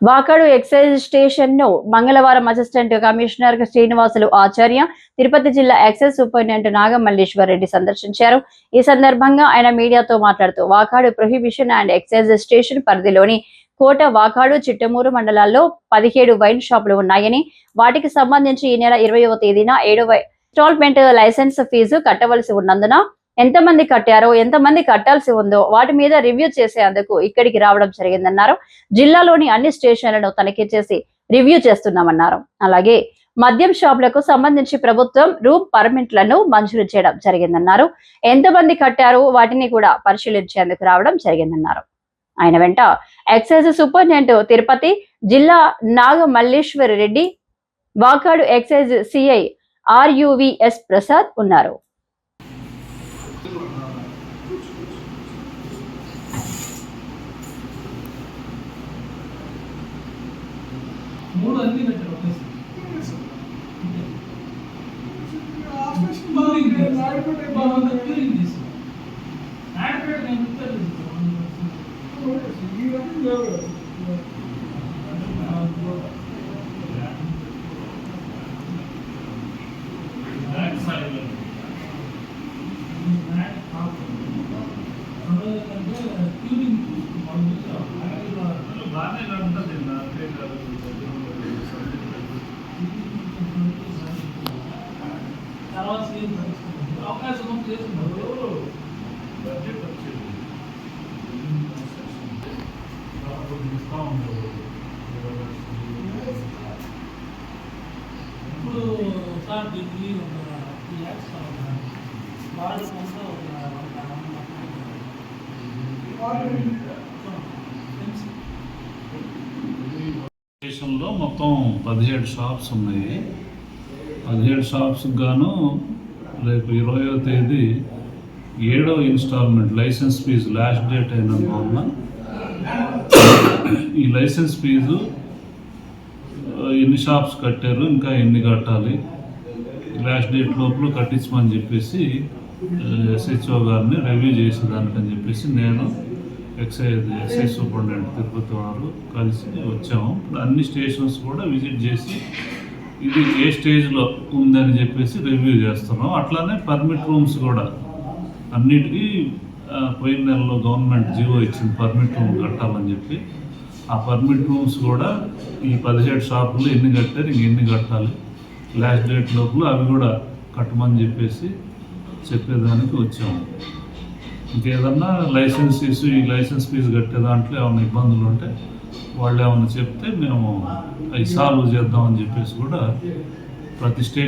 Vakadu excise station ను మంగళవారం assistant commissioner Srinivasulu ఆచార్య, తిరుపతి జిల్లా ఎక్సైజ్ సూపరింటెండెంట్ నాగమల్లేశ్వర్ రెడ్డి సందర్శించారు. ఈ సందర్భంగా ఆయన మీడియాతో మాట్లాడుతూ Vakadu prohibition and excise station పరిధిలోని కోట, వాకాడు, చిట్టమూరు మండలాల్లో 17 వైన్ షాపులు ఉన్నాయని, వాటికి సంబంధించి ఈ నెల 20వ తేదీన 7వ ఇన్స్టాల్మెంట్ లైసెన్స్ ఫీజు కట్టవలసి ఉన్నందున ఎంతమంది కట్టారో, ఎంతమంది కట్టాల్సి ఉందో వాటి మీద రివ్యూ చేసేందుకు ఇక్కడికి రావడం జరిగిందన్నారు. జిల్లాలోని అన్ని స్టేషన్లను తనిఖీ చేసి రివ్యూ చేస్తున్నామన్నారు. అలాగే మద్యం షాపులకు సంబంధించి ప్రభుత్వం రూమ్ పర్మిట్లను మంజూరు చేయడం జరిగిందన్నారు. ఎంతమంది కట్టారో వాటిని కూడా పరిశీలించేందుకు రావడం జరిగిందన్నారు. ఆయన వెంట ఎక్సైజ్ సూపరింటెండెంట్ తిరుపతి జిల్లా Nagamalleswar Reddy, Vakadu excise CI RUVS Prasad ఉన్నారు. అవకాశం చేస్తున్నారు బడ్జెట్ వచ్చేది ఇప్పుడు సార్ డిగ్రీ స్టేషన్లో మొత్తం 17 షాప్స్ ఉన్నాయి. 17 షాప్స్కి గాను రేపు 20వ తేదీ 7వ installment license fee last date అయినందువలన ఈ లైసెన్స్ ఫీజు ఎన్ని షాప్స్ కట్టారు, ఇంకా ఎన్ని కట్టాలి, లాస్ట్ డేట్ లోపల కట్టించమని చెప్పేసి SHO గారిని రివ్యూ చేసేదానికని చెప్పేసి నేను ఎక్సైజ్ సూపరింటెండెంట్ తిరుపతి వారు కలిసి వచ్చాము. ఇప్పుడు అన్ని స్టేషన్స్ కూడా విజిట్ చేసి ఇది ఏ స్టేజ్లో ఉందని చెప్పేసి రివ్యూ చేస్తున్నాం. అట్లానే పర్మిట్ రూమ్స్ కూడా అన్నిటికీ పోయిన నెలలో గవర్నమెంట్ జీవో ఇచ్చింది పర్మిట్ రూమ్ కట్టాలని చెప్పి. ఆ పర్మిట్ రూమ్స్ కూడా ఈ 17 షాపులు ఎన్ని కట్టారు, ఇంకెన్ని కట్టాలి, లాస్ట్ డేట్ లోపల అవి కూడా కట్టమని చెప్పేసి చెప్పేదానికి వచ్చాము. ఇంకేదన్నా లైసెన్స్ ఇష్యూ, ఈ లైసెన్స్ ఫీజు కట్టే దాంట్లో ఏమైనా ఇబ్బందులు ఉంటే వాళ్ళు ఏమైనా చెప్తే మేము అవి సాల్వ్ చేద్దామని చెప్పేసి కూడా ప్రతి స్టేషన్